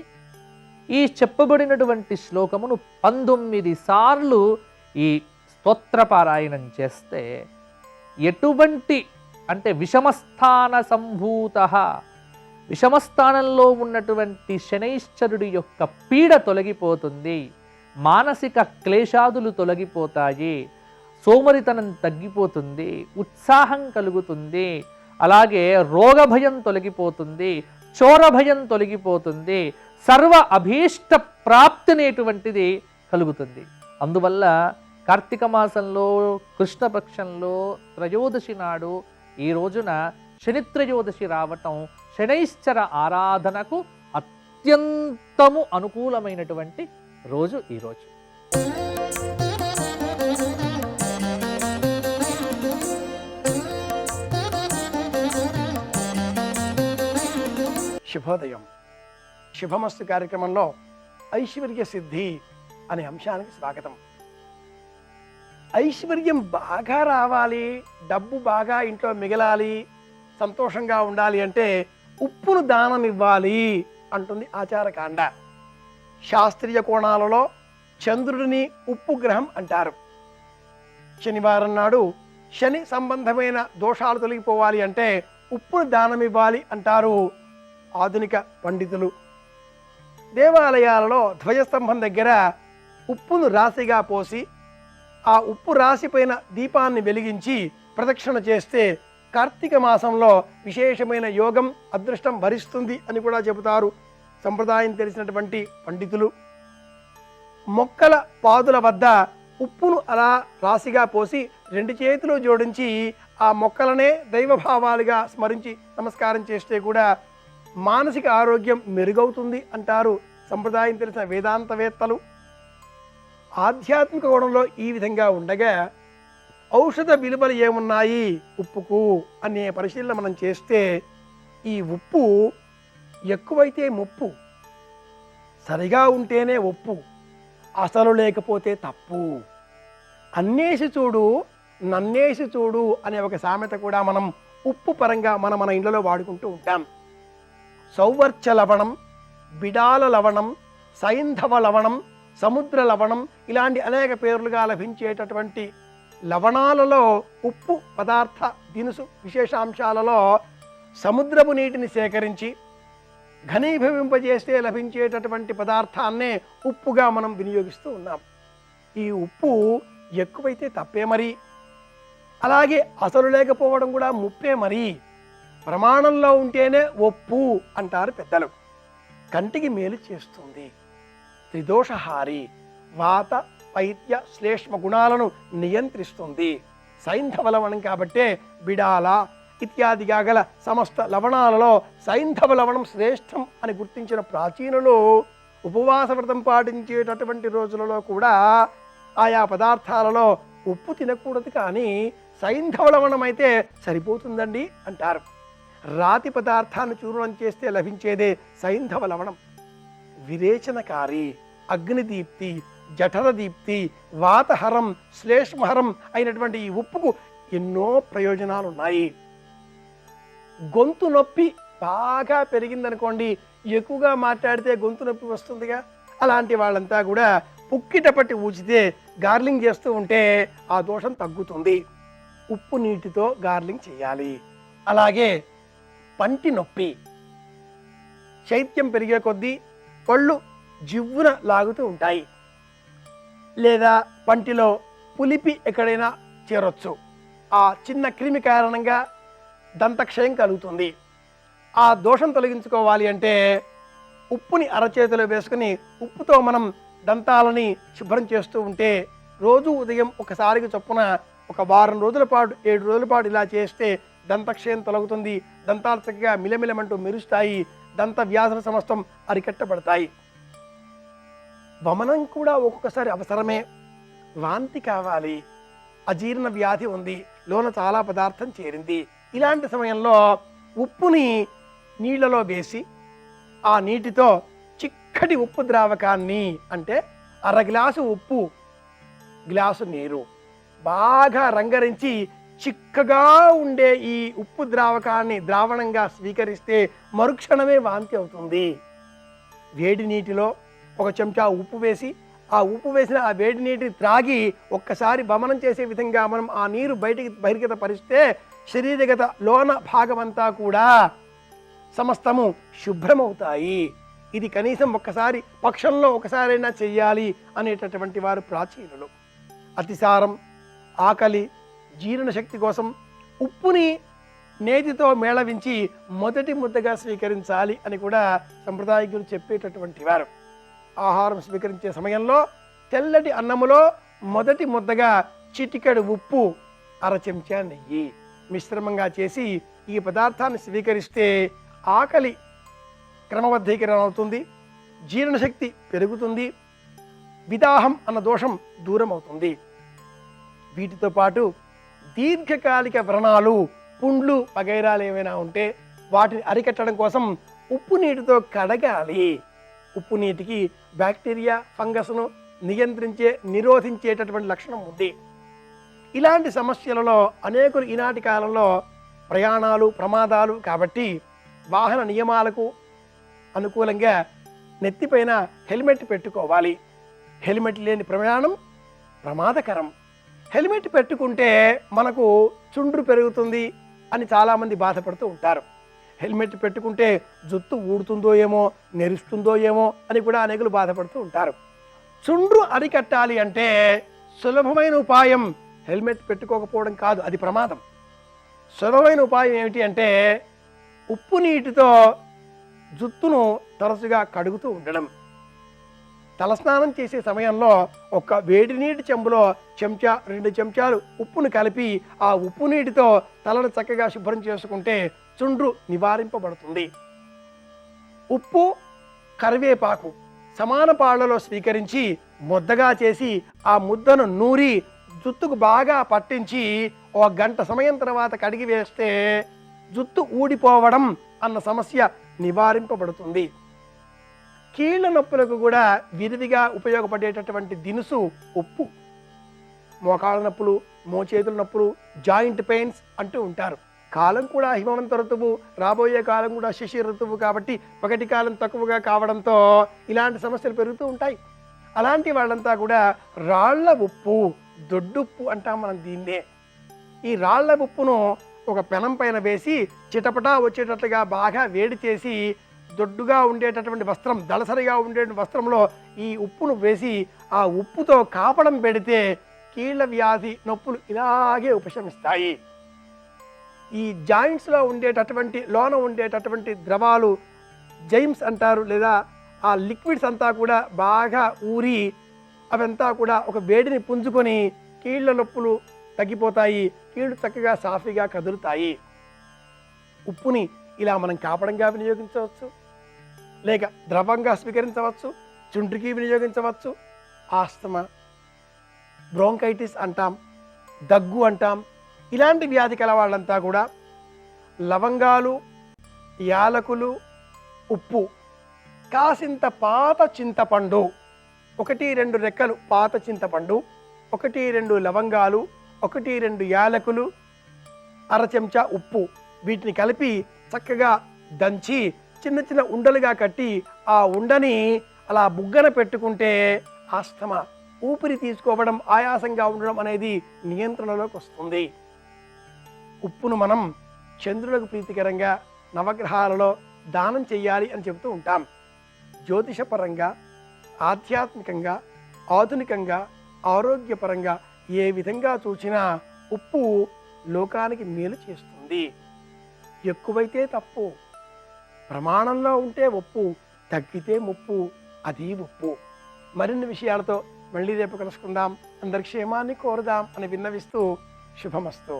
ఈ చెప్పబడినటువంటి శ్లోకమును 19 సార్లు ఈ స్తోత్ర పారాయణం చేస్తే ఎటువంటి అంటే విషమస్థాన సంభూత, విషమస్థానంలో ఉన్నటువంటి శనైశ్చరుడి యొక్క పీడ తొలగిపోతుంది, మానసిక క్లేశాదులు తొలగిపోతాయి, సోమరితనం తగ్గిపోతుంది, ఉత్సాహం కలుగుతుంది, అలాగే రోగభయం తొలగిపోతుంది, చోరభయం తొలగిపోతుంది, సర్వ అభీష్ట ప్రాప్తి అనేటువంటిది కలుగుతుంది. అందువల్ల కార్తీక మాసంలో కృష్ణపక్షంలో త్రయోదశి నాడు ఈ రోజున శనిత్రయోదశి రావటం శనైశ్చర ఆరాధనకు అత్యంతము అనుకూలమైనటువంటి రోజు ఈరోజు. శుభోదయం. శుభమస్తు కార్యక్రమంలో ఐశ్వర్య సిద్ధి అనే అంశానికి స్వాగతం. ఐశ్వర్యం బాగా రావాలి, డబ్బు బాగా ఇంట్లో మిగలాలి, సంతోషంగా ఉండాలి అంటే ఉప్పును దానం ఇవ్వాలి అంటుంది ఆచారకాండ. శాస్త్రీయ కోణాలలో చంద్రుడిని ఉప్పు గ్రహం అంటారు. శనివారం నాడు శని సంబంధమైన దోషాలు తొలగిపోవాలి అంటే ఉప్పును దానం ఇవ్వాలి అంటారు ఆధునిక పండితులు. దేవాలయాలలో ధ్వజస్తంభం దగ్గర ఉప్పును రాశిగా పోసి ఆ ఉప్పు రాశిపైన దీపాన్ని వెలిగించి ప్రదక్షిణ చేస్తే కార్తీక మాసంలో విశేషమైన యోగం అదృష్టం భరిస్తుంది అని కూడా చెబుతారు సంప్రదాయం తెలిసినటువంటి పండితులు. మొక్కల పాదుల వద్ద ఉప్పును అలా రాశిగా పోసి రెండు చేతులు జోడించి ఆ మొక్కలనే దైవభావాలుగా స్మరించి నమస్కారం చేస్తే కూడా మానసిక ఆరోగ్యం మెరుగవుతుంది అంటారు సంప్రదాయం తెలిసిన వేదాంతవేత్తలు. ఆధ్యాత్మిక కోణంలో ఈ విధంగా ఉండగా ఔషధ విలువలు ఏమున్నాయి ఉప్పుకు అనే పరిశీలన మనం చేస్తే ఈ ఉప్పు ఎక్కువైతే ముప్పు, సరిగా ఉంటేనే ఉప్పు, అసలు లేకపోతే తప్పు. అన్నేసి చూడు నన్నేసి చూడు అనే ఒక సామెత కూడా మనం ఉప్పు పరంగా మన ఇంట్లో వాడుకుంటూ ఉంటాం. సౌవర్చ లవణం, బిడాల లవణం, సైంధవ లవణం, సముద్ర లవణం ఇలాంటి అనేక పేర్లుగా లభించేటటువంటి లవణాలలో ఉప్పు పదార్థ దినుసు విశేషాంశాలలో సముద్రపు నీటిని సేకరించి ఘనీభవింపజేస్తే లభించేటటువంటి పదార్థాన్నే ఉప్పుగా మనం వినియోగిస్తూ ఉన్నాం. ఈ ఉప్పు ఎక్కువైతే తప్పే మరి, అలాగే అసలు లేకపోవడం కూడా ముప్పే మరి. ప్రమాణంలో ఉంటేనే ఒప్పు అంటారు పెద్దలు. కంటికి మేలు చేస్తుంది, త్రిదోషహారి, వాత పైత్య శ్లేష్మ గుణాలను నియంత్రిస్తుంది. సైంధవ లవణం కాబట్టే బిడాల ఇత్యాదిగా గల సమస్త లవణాలలో సైంధవ లవణం శ్రేష్టం అని గుర్తించిన ప్రాచీనులు ఉపవాస వ్రతం పాటించేటటువంటి రోజులలో కూడా ఆయా పదార్థాలలో ఉప్పు తినకూడదు, కానీ సైంధవ లవణం అయితే సరిపోతుందండి అంటారు. రాతి పదార్థాన్ని చూర్ణం చేస్తే లభించేదే సైంధవ లవణం. విరేచనకారి, అగ్నిదీప్తి, జఠరదీప్తి, వాతహరం, శ్లేష్మహరం అయినటువంటి ఈ ఉప్పుకు ఎన్నో ప్రయోజనాలు ఉన్నాయి. గొంతు నొప్పి బాగా పెరిగిందనుకోండి, ఎక్కువగా మాట్లాడితే గొంతు నొప్పి వస్తుందిగా, అలాంటి వాళ్ళంతా కూడా పుక్కిట పట్టి ఊచితే గార్లింగ్ చేస్తూ ఉంటే ఆ దోషం తగ్గుతుంది. ఉప్పు నీటితో గార్లింగ్ చేయాలి. అలాగే పంటి నొప్పి, శైత్యం పెరిగే కొద్దీ పళ్ళు జివ్వున లాగుతూ ఉంటాయి, లేదా పంటిలో పులిపి ఎక్కడైనా చేరొచ్చు. ఆ చిన్న క్రిమి కారణంగా దంతక్షయం కలుగుతుంది. ఆ దోషం తొలగించుకోవాలి అంటే ఉప్పుని అరచేతిలో వేసుకుని ఉప్పుతో మనం దంతాలని శుభ్రం చేస్తూ ఉంటే రోజు ఉదయం ఒకసారికి చొప్పున ఒక వారం రోజుల పాటు 7 రోజుల పాటు ఇలా చేస్తే దంతక్షయం తొలగుతుంది. దంతాలు చక్కగా మిలమిలమంటూ మెరుస్తాయి. దంత వ్యాధుల సమస్తం అరికట్టబడతాయి. వమనం కూడా ఒక్కొక్కసారి అవసరమే. వాంతి కావాలి, అజీర్ణ వ్యాధి ఉంది, లోన చాలా పదార్థం చేరింది. ఇలాంటి సమయంలో ఉప్పుని నీళ్లలో వేసి ఆ నీటితో చిక్కటి ఉప్పు ద్రావకాన్ని, అంటే అర గ్లాసు ఉప్పు, గ్లాసు నీరు బాగా రంగరించి చిక్కగా ఉండే ఈ ఉప్పు ద్రావకాన్ని ద్రావణంగా స్వీకరిస్తే మరుక్షణమే వాంతి అవుతుంది. వేడి నీటిలో ఒక చెంచా ఉప్పు వేసి ఆ ఉప్పు వేసిన ఆ వేడి నీటిని త్రాగి ఒక్కసారి వమనం చేసే విధంగా మనం ఆ నీరు బహిర్గత పరిస్తే శరీరగత లోన భాగమంతా కూడా సమస్తము శుభ్రమవుతాయి. ఇది కనీసం ఒక్కసారి పక్షంలో ఒకసారైనా చెయ్యాలి అనేటటువంటి వారు ప్రాచీనులు. అతిసారం, ఆకలి, జీర్ణశక్తి కోసం ఉప్పుని నేతితో మేళవించి మొదటి ముద్దగా స్వీకరించాలి అని కూడా సంప్రదాయకులు చెప్పేటటువంటి వారు. ఆహారం స్వీకరించే సమయంలో తెల్లటి అన్నములో మొదటి ముద్దగా చిటికెడు ఉప్పు, అర చెంచా నెయ్యి మిశ్రమంగా చేసి ఈ పదార్థాన్ని స్వీకరిస్తే ఆకలి క్రమబద్ధీకరణ అవుతుంది, జీర్ణశక్తి పెరుగుతుంది, విదాహం అన్న దోషం దూరం అవుతుంది. వీటితో పాటు దీర్ఘకాలిక వ్రణాలు, పుండ్లు వగైరాలు ఏమైనా ఉంటే వాటిని అరికట్టడం కోసం ఉప్పు నీటితో కడగాలి. ఉప్పు నీటికి బ్యాక్టీరియా, ఫంగస్ను నిరోధించేటటువంటి లక్షణం ఉంది. ఇలాంటి సమస్యలలో అనేకులు ఈనాటి కాలంలో ప్రయాణాలు ప్రమాదాలు కాబట్టి వాహన నియమాలకు అనుకూలంగా నెత్తిపైన హెల్మెట్ పెట్టుకోవాలి. హెల్మెట్ లేని ప్రయాణం ప్రమాదకరం. హెల్మెట్ పెట్టుకుంటే మనకు చుండ్రు పెరుగుతుంది అని చాలామంది బాధపడుతూ ఉంటారు. హెల్మెట్ పెట్టుకుంటే జుత్తు ఊడుతుందో ఏమో, నెరుస్తుందో ఏమో అని కూడా అనేకులు బాధపడుతూ ఉంటారు. చుండ్రు అరికట్టాలి అంటే సులభమైన ఉపాయం హెల్మెట్ పెట్టుకోకపోవడం కాదు, అది ప్రమాదం. సులభమైన ఉపాయం ఏమిటి అంటే ఉప్పు నీటితో జుత్తును తరచుగా కడుగుతూ ఉండడం. తలస్నానం చేసే సమయంలో ఒక వేడి నీటి చెంబులో 1-2 చెంచాలు ఉప్పును కలిపి ఆ ఉప్పు నీటితో తలను చక్కగా శుభ్రం చేసుకుంటే చుండ్రు నివారింపబడుతుంది. ఉప్పు, కరివేపాకు సమాన పాళ్లలో స్వీకరించి ముద్దగా చేసి ఆ ముద్దను నూరి జుత్తుకు బాగా పట్టించి 1 గంట సమయం తర్వాత కడిగి వేస్తే జుత్తు ఊడిపోవడం అన్న సమస్య నివారింపబడుతుంది. కీళ్ళ నొప్పులకు కూడా విరివిగా ఉపయోగపడేటటువంటి దినుసు ఉప్పు. మోకాళ్ళ నొప్పులు, మోచేతుల నొప్పులు, జాయింట్ పెయిన్స్ అంటూ ఉంటారు. కాలం కూడా హిమవంత ఋతువు, రాబోయే కాలం కూడా శిశిర ఋతువు కాబట్టి పగటి కాలం తక్కువగా కావడంతో ఇలాంటి సమస్యలు పెరుగుతూ ఉంటాయి. అలాంటి వాళ్ళంతా కూడా రాళ్ల ఉప్పు, దొడ్డుప్పు అంటాం మనం దీన్నే. ఈ రాళ్ల ఉప్పును ఒక పెనం పైన వేసి చిటపటా వచ్చేటట్లుగా బాగా వేడి చేసి దొడ్డుగా ఉండేటటువంటి వస్త్రం, దళసరిగా ఉండే వస్త్రంలో ఈ ఉప్పును వేసి ఆ ఉప్పుతో కాపడం పెడితే కీళ్ళ వ్యాధి నొప్పులు ఇలాగే ఉపశమిస్తాయి. ఈ జాయింట్స్లో ఉండేటటువంటి లోన ఉండేటటువంటి ద్రవాలు జైమ్స్ అంటారు, లేదా ఆ లిక్విడ్స్ అంతా కూడా బాగా ఊరి అవంతా కూడా ఒక వేడిని పుంజుకొని కీళ్ళ నొప్పులు తగ్గిపోతాయి, కీళ్ళు చక్కగా సాఫీగా కదులుతాయి. ఉప్పుని ఇలా మనం కాపడంగా వినియోగించవచ్చు, లేక ద్రవంగా స్వీకరించవచ్చు, చుండ్రికి వినియోగించవచ్చు. ఆస్తమా, బ్రోంకైటిస్ అంటాం, దగ్గు అంటాం. ఇలాంటి వ్యాధి కల వాళ్ళంతా కూడా లవంగాలు, యాలకులు, ఉప్పు, కాసింత పాత చింతపండు, 1-2 రెక్కలు పాత చింతపండు, 1-2 లవంగాలు, 1-2 యాలకులు, అర చెంచా ఉప్పు, వీటిని కలిపి చక్కగా దంచి చిన్న చిన్న ఉండలుగా కట్టి ఆ ఉండని అలా బుగ్గన పెట్టుకుంటే ఆస్తమా, ఊపిరి తీసుకోవడం, ఆయాసంగా ఉండడం అనేది నియంత్రణలోకి వస్తుంది. ఉప్పును మనం చంద్రులకు ప్రీతికరంగా నవగ్రహాలలో దానం చెయ్యాలి అని చెబుతూ ఉంటాం. జ్యోతిషపరంగా, ఆధ్యాత్మికంగా, ఆధునికంగా, ఆరోగ్యపరంగా ఏ విధంగా చూసినా ఉప్పు లోకానికి మేలు చేస్తుంది. ఎక్కువైతే తప్పు, ప్రమాణంలో ఉంటే ఉప్పు, తగ్గితే ముప్పు, అది ఉప్పు. మరిన్ని విషయాలతో మళ్ళీ రేపు కలుసుకుందాం. అందరి క్షేమాన్ని కోరుదాం అని విన్నవిస్తూ శుభమస్తు.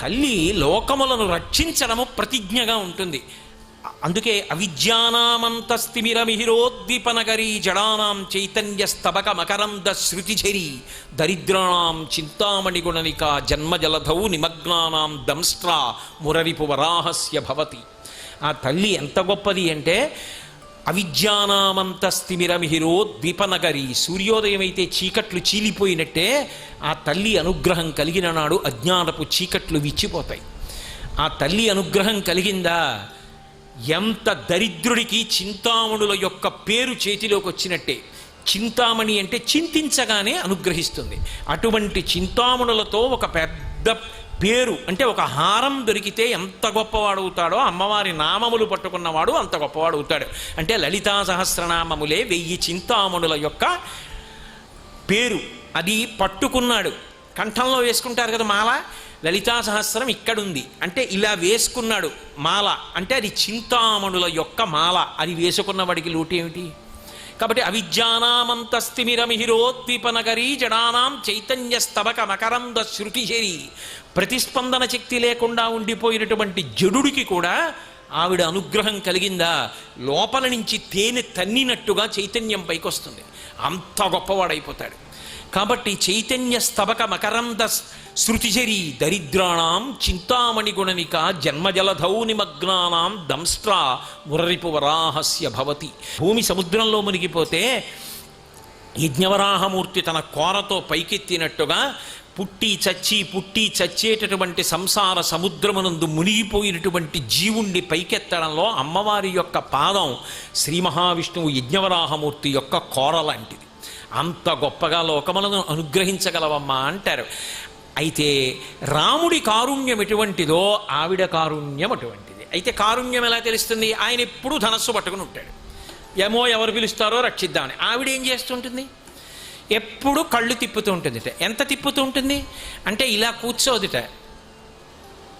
తల్లి లోకములను రక్షించడము ప్రతిజ్ఞగా ఉంటుంది. అందుకే అవిద్యానామంతస్తిమిరమిహిరోద్దీపనగరీ జడానాం చైతన్య స్తబక మకరంద శృతిఝరీ దరిద్రాణం చింతామణి గుణనిక జన్మజలధౌ నిమగ్నానాం దంస్ట్రా మురరిపు వరాహస్య భవతి. ఆ తల్లి ఎంత గొప్పది అంటే అవిద్యానామంతస్తిమిరమిహిరో ద్వీపనగరి, సూర్యోదయం అయితే చీకట్లు చీలిపోయినట్టే ఆ తల్లి అనుగ్రహం కలిగిన నాడు అజ్ఞానపు చీకట్లు విచ్చిపోతాయి. ఆ తల్లి అనుగ్రహం కలిగిందా, ఎంత దరిద్రుడికి చింతామణుల యొక్క పేరు చేతిలోకి వచ్చినట్టే. చింతామణి అంటే చింతించగానే అనుగ్రహిస్తుంది. అటువంటి చింతామణులతో ఒక పెద్ద పేరు అంటే ఒక హారం దొరికితే ఎంత గొప్పవాడవుతాడో, అమ్మవారి నామములు పట్టుకున్నవాడు అంత గొప్పవాడవుతాడు. అంటే లలితా సహస్రనామములే 1000 చింతామణుల యొక్క పేరు. అది పట్టుకున్నాడు, కంఠంలో వేసుకుంటారు కదా మాల, లలితా సహస్రం ఇక్కడుంది అంటే ఇలా వేసుకున్నాడు మాల, అంటే అది చింతామణుల యొక్క మాల. అది వేసుకున్న వాడికి లోటు ఏమిటి? కాబట్టి అవిద్యానామంతస్తిమిరమిహిరోద్దీపనగరీ జడానాం చైతన్య స్తబక మకరంద శృతిశరి, ప్రతిస్పందన శక్తి లేకుండా ఉండిపోయినటువంటి జడుడికి కూడా ఆవిడ అనుగ్రహం కలిగిందా, లోపల నుంచి తేనె తన్నినట్టుగా చైతన్యం పైకొస్తుంది, అంత గొప్పవాడైపోతాడు. కాబట్టి చైతన్య స్తబక మకరంద శృతిశరీ దరిద్రాణం చింతామణి గుణనిక జన్మజలధౌ నిమగ్నానాం దంస్ట్రా మురరిపు వరాహస్య భవతి. భూమి సముద్రంలో మునిగిపోతే యజ్ఞవరాహమూర్తి తన కోరతో పైకెత్తినట్టుగా పుట్టి చచ్చేటటువంటి సంసార సముద్రమునందు మునిగిపోయినటువంటి జీవుణ్ణి పైకెత్తడంలో అమ్మవారి యొక్క పాదం శ్రీ మహావిష్ణువు యజ్ఞవరాహమూర్తి యొక్క కోర లాంటిది. అంత గొప్పగా లోకములను అనుగ్రహించగలవమ్మా అంటారు. అయితే రాముడి కారుణ్యం ఎటువంటిదో ఆవిడ కారుణ్యం అటువంటిది. అయితే కారుణ్యం ఎలా తెలుస్తుంది? ఆయన ఎప్పుడూ ధనస్సు పట్టుకుని ఉంటాడు, ఏమో ఎవరు పిలుస్తారో రక్షిద్దామని. ఆవిడ ఏం చేస్తుంటుంది? ఎప్పుడు కళ్ళు తిప్పుతూ ఉంటుందిట. ఎంత తిప్పుతూ ఉంటుంది అంటే ఇలా కూర్చోదిట,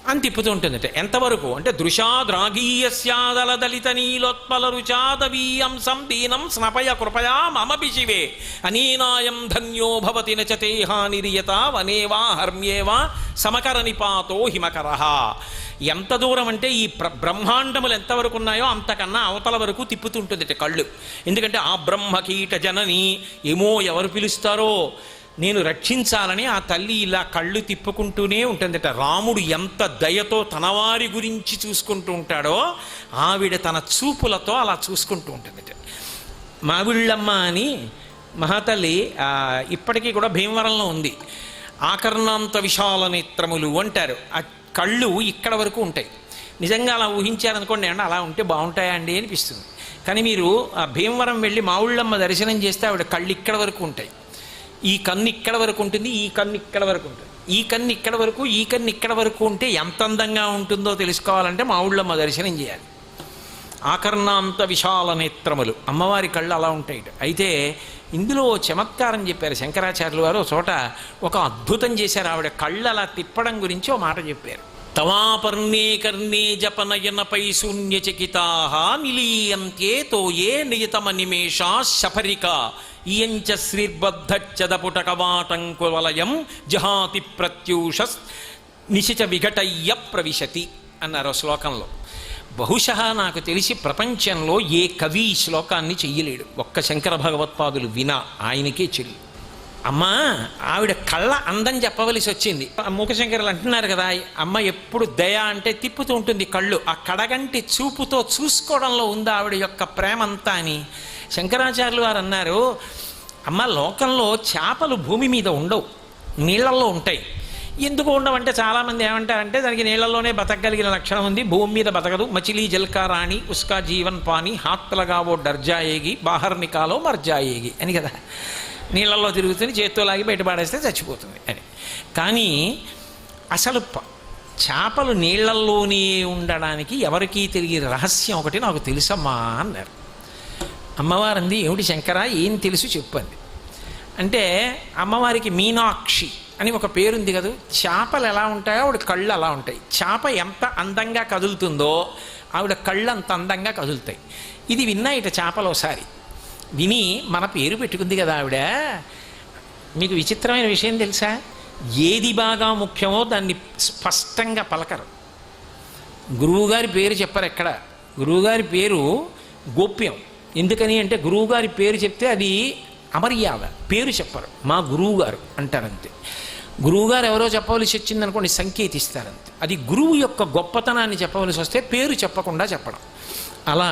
అని తిప్పుతూ ఉంటుందిట. ఎంతవరకు అంటే దృశాద్రాగీయస్యాదలదలిత నీలోత్పల రుచాదవీయంసం దీనం స్నపయ కృపయా మమ బిశివే అనీనాయం ధన్యో భవతి నచతే హానిరియత వనేవా హర్మ్యేవా సమకర నిపాతో హిమకరః. ఎంత దూరం అంటే ఈ బ్రహ్మాండములు ఎంతవరకు ఉన్నాయో అంతకన్నా అవతల వరకు తిప్పుతుంటుందిట కళ్ళు. ఎందుకంటే ఆ బ్రహ్మకీట జనని, ఏమో ఎవరు పిలుస్తారో నేను రక్షించాలని ఆ తల్లి ఇలా కళ్ళు తిప్పుకుంటూనే ఉంటుందట. రాముడు ఎంత దయతో తనవారి గురించి చూసుకుంటూ ఉంటాడో ఆవిడ తన చూపులతో అలా చూసుకుంటూ ఉంటుందట. మావిళ్ళమ్మ అని మహాతల్లి ఇప్పటికీ కూడా భీమవరంలో ఉంది. ఆకర్ణాంత విశాల నేత్రములు అంటారు. ఆ కళ్ళు ఇక్కడ వరకు ఉంటాయి. నిజంగా అలా ఊహించారనుకోండి, అంటే అలా ఉంటే బాగుంటాయా అండి అనిపిస్తుంది. కానీ మీరు ఆ భీమవరం వెళ్ళి మావిళ్ళమ్మ దర్శనం చేస్తే ఆవిడ కళ్ళు ఇక్కడ వరకు ఉంటాయి. ఈ కన్ను ఇక్కడ వరకు ఉంటుంది, ఈ కన్ను ఇక్కడ వరకు ఉంటుంది, ఈ కన్ను ఇక్కడ వరకు, ఈ కన్ను ఇక్కడ వరకు ఉంటే ఎంత అందంగా ఉంటుందో తెలుసుకోవాలంటే మావుళ్ళమ్మ దర్శనం చేయాలి. ఆకర్ణాంత విశాల నేత్రములు అమ్మవారి కళ్ళు అలా ఉంటాయి. అయితే ఇందులో చమత్కారం చెప్పారు శంకరాచార్యులు వారు. చోట ఒక అద్భుతం చేశారు. ఆవిడ కళ్ళు అలా తిప్పడం గురించి ఓ మాట చెప్పారు. తవాపర్ణే కర్ణే జపనయనపై శూన్యచకితాః నిలీయంతే తోయే నియతమనిమేషా శఫరిక ఇయంచ శ్రీర్బద్ధచ్చదపుటకవాటంకువలయం జహాతి ప్రత్యూష నిశిచ విఘటయ్య ప్రవిశతి అన్నారు శ్లోకంలో. బహుశः నాకు తెలిసి ప్రపంచంలో ఏ కవి ఈ శ్లోకాన్ని చెయ్యలేడు, ఒక్క శంకర భగవత్పాదులు వినా ఆయనకే చెల్లి. అమ్మ ఆవిడ కళ్ళ అందం చెప్పవలసి వచ్చింది. మూకశంకరులు అంటున్నారు కదా, అమ్మ ఎప్పుడు దయ అంటే తిప్పుతూ ఉంటుంది కళ్ళు, ఆ కడగంటి చూపుతో చూసుకోవడంలో ఉంది ఆవిడ యొక్క ప్రేమంతా అని. శంకరాచార్యులు వారు అన్నారు, అమ్మ లోకంలో చేపలు భూమి మీద ఉండవు, నీళ్లలో ఉంటాయి. ఎందుకు ఉండవంటే చాలామంది ఏమంటారంటే దానికి నీళ్లలోనే బతకగలిగిన లక్షణం ఉంది, భూమి మీద బతకదు. మచిలీ జల్కా రాణి ఉస్కా జీవన్ పాని హాత్లగావో డర్జాయేగి బాహర్ నికాలో మర్జాయేగి అని కదా. నీళ్ళల్లో తిరుగుతుంది, చేత్తో లాగి బయటపడేస్తే చచ్చిపోతుంది అని. కానీ అసలు చేపలు నీళ్లల్లోనే ఉండడానికి ఎవరికీ తెలియని రహస్యం ఒకటి నాకు తెలుసమ్మా అన్నారు. అమ్మవారు అంది, ఏమిటి శంకర ఏం తెలుసు చెప్పండి అంటే, అమ్మవారికి మీనాక్షి అని ఒక పేరుంది కదా. చేపలు ఎలా ఉంటాయో ఆవిడ కళ్ళు అలా ఉంటాయి. చేప ఎంత అందంగా కదులుతుందో ఆవిడ కళ్ళు అంత అందంగా కదులుతాయి. ఇది విన్నా ఇట చేపలు ఒకసారి విని మన పేరు పెట్టుకుంది కదా ఆవిడ. మీకు విచిత్రమైన విషయం తెలుసా, ఏది బాగా ముఖ్యమో దాన్ని స్పష్టంగా పలకరు. గురువుగారి పేరు చెప్పరు ఎక్కడ. గురువుగారి పేరు గోప్యం. ఎందుకని అంటే గురువుగారి పేరు చెప్తే అది అమర్యాద, పేరు చెప్పరు. మా గురువుగారు అంటారంతే. గురువుగారు ఎవరో చెప్పవలసి వచ్చిందనుకోండి సంకేతిస్తారంతే. అది గురువు యొక్క గొప్పతనాన్ని చెప్పవలసి వస్తే పేరు చెప్పకుండా చెప్పడం. అలా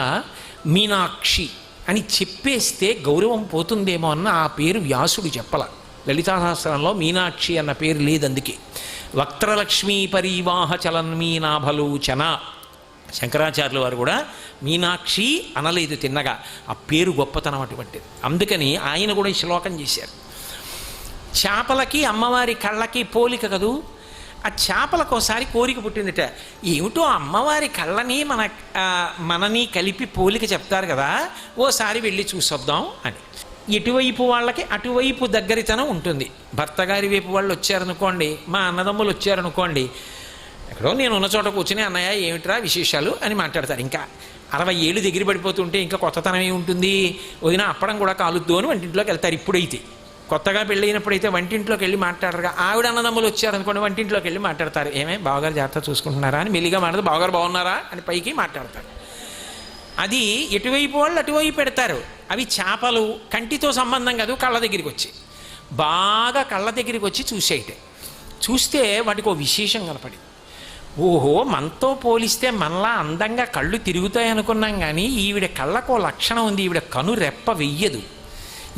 మీనాక్షి అని చెప్పేస్తే గౌరవం పోతుందేమో అన్న ఆ పేరు వ్యాసుడు చెప్పల. లలితాశాస్త్రంలో మీనాక్షి అన్న పేరు లేదు. అందుకే వక్త్రలక్ష్మీ పరీవాహ చలన్మీనాభలోచన శంకరాచార్యుల వారు కూడా మీనాక్షి అనలేదు తిన్నగా. ఆ పేరు గొప్పతనం అటువంటిది. అందుకని ఆయన కూడా ఈ శ్లోకం చేశారు. చేపలకి అమ్మవారి కళ్ళకి పోలిక కదూ. ఆ చేపలకు ఒకసారి కోరిక పుట్టిందిట, ఏమిటో అమ్మవారి కళ్ళని మనని కలిపి పోలిక చెప్తారు కదా, ఓసారి వెళ్ళి చూసొద్దాం అని. ఎటువైపు వాళ్ళకి అటువైపు దగ్గరితనం ఉంటుంది. భర్త గారి వైపు వాళ్ళు వచ్చారనుకోండి, మా అన్నదమ్ములు వచ్చారనుకోండి, ఎక్కడో నేను ఉన్న చోట కూర్చుని అన్నయ్య ఏమిట్రా విశేషాలు అని మాట్లాడతారు. ఇంకా 60 ఏళ్ళు దగ్గర పడిపోతుంటే ఇంకా కొత్తతనం ఏముంటుంది, వదిన అప్పడం కూడా కాలుద్దు అని వంటింట్లోకి వెళ్తారు. ఇప్పుడైతే కొత్తగా పెళ్ళైనప్పుడైతే వంటింట్లోకి వెళ్ళి మాట్లాడరుగా. ఆవిడ అన్నదమ్ములు వచ్చారనుకోండి, వంటింట్లోకి వెళ్ళి మాట్లాడతారు. ఏమే బావగారు జాగ్రత్త చూసుకుంటున్నారా అని మెల్లిగా మాట్లాడదు, బావగారు బాగున్నారా అని పైకి మాట్లాడతారు. అది ఎటువైపు వాళ్ళు అటువైపు పెడతారు. అవి చేపలు కంటితో సంబంధం కాదు, కళ్ళ దగ్గరికి వచ్చి బాగా కళ్ళ దగ్గరికి వచ్చి చూసేయటే. చూస్తే వాటికి ఓ విశేషం కనపడింది. ఓహో, మనతో పోలిస్తే మనలా అందంగా కళ్ళు తిరుగుతాయి అనుకున్నాం, కానీ ఈవిడ కళ్ళకు లక్షణం ఉంది, ఈవిడ కను రెప్ప వెయ్యదు.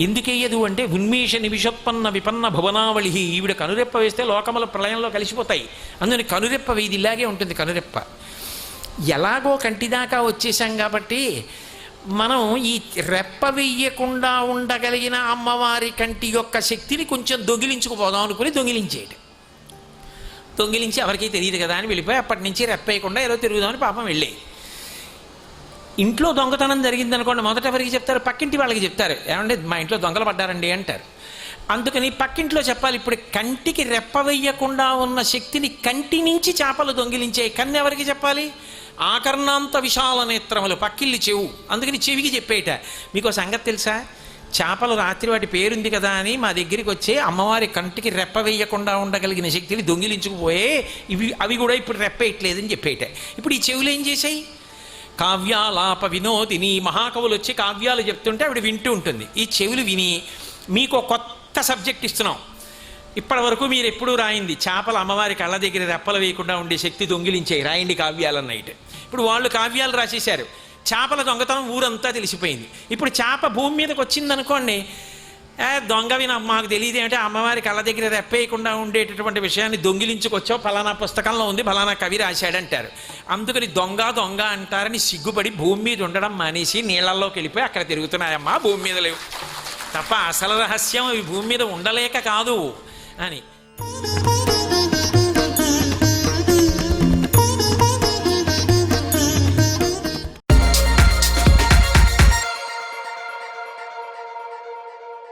ఎందుకు వెయ్యదు అంటే ఉన్మేష నిమిషోత్పన్న విపన్న భువనావళి, ఈవిడ కనురెప్ప వేస్తే లోకముల ప్రళయంలో కలిసిపోతాయి. అందుకని కనురెప్ప వెయ్యి ఇలాగే ఉంటుంది. కనురెప్ప ఎలాగో కంటిదాకా వచ్చేసాం కాబట్టి మనం ఈ రెప్ప వెయ్యకుండా ఉండగలిగిన అమ్మవారి కంటి యొక్క శక్తిని కొంచెం దొంగిలించుకుపోదాం అనుకుని దొంగిలించేయటం. దొంగిలించి ఎవరికీ తెలియదు కదా అని వెళ్ళిపోయి అప్పటి నుంచి రెప్పేయకుండా ఏదో తిరుగుదామని పాపం వెళ్ళే. ఇంట్లో దొంగతనం జరిగిందనుకోండి, మొదట ఎవరికి చెప్తారు? పక్కింటి వాళ్ళకి చెప్తారు. ఏమంటే మా ఇంట్లో దొంగలు పడ్డారండి అంటారు. అందుకని పక్కింట్లో చెప్పాలి. ఇప్పుడు కంటికి రెప్ప వెయ్యకుండా ఉన్న శక్తిని కంటి నుంచి చేపలు దొంగిలించే కన్ను ఎవరికి చెప్పాలి? ఆకర్ణాంత విశాల నేత్రములు, పక్కిల్లి చెవు. అందుకని చెవికి చెప్పేట. మీకు సంగతి తెలుసా? చేపలు రాత్రి వాటి పేరుంది కదా అని మా దగ్గరికి వచ్చే అమ్మవారి కంటికి రెప్ప వేయకుండా ఉండగలిగిన శక్తిని దొంగిలించుకుపోయే అవి కూడా ఇప్పుడు రెప్పేయట్లేదని చెప్పేట. ఇప్పుడు ఈ చెవులు ఏం చేశాయి? కావ్యాలాప వినోదిని, మహాకవులు వచ్చి కావ్యాలు చెప్తుంటే ఆవిడ వింటూ ఉంటుంది. ఈ చెవులు విని మీకు కొత్త సబ్జెక్ట్ ఇస్తున్నాం. ఇప్పటి వరకు మీరు ఎప్పుడూ రాయింది చేపల అమ్మవారి కళ్ళ దగ్గర రెప్పలు వేయకుండా ఉండే శక్తి దొంగిలించేయి, రాయండి కావ్యాలన్నైతే. ఇప్పుడు వాళ్ళు కావ్యాలు రాసేశారు. చేపల దొంగతనం ఊరంతా తెలిసిపోయింది. ఇప్పుడు చేప భూమి మీదకి వచ్చిందనుకోండి, దొంగవి మాకు తెలియదు ఏమిటంటే అమ్మవారి కళ్ళ దగ్గర రెప్పేయకుండా ఉండేటటువంటి విషయాన్ని దొంగిలించుకొచ్చావు, ఫలానా పుస్తకంలో ఉంది, ఫలానా కవి రాశాడంటారు. అందుకని దొంగ దొంగ అంటారని సిగ్గుపడి భూమి మీద ఉండడం మానేసి నీళ్ళల్లోకి వెళ్ళిపోయి అక్కడ తిరుగుతున్నాయమ్మా, భూమి మీద లేవు తప్ప. అసలు రహస్యం అవి భూమి మీద ఉండలేక కాదు అని.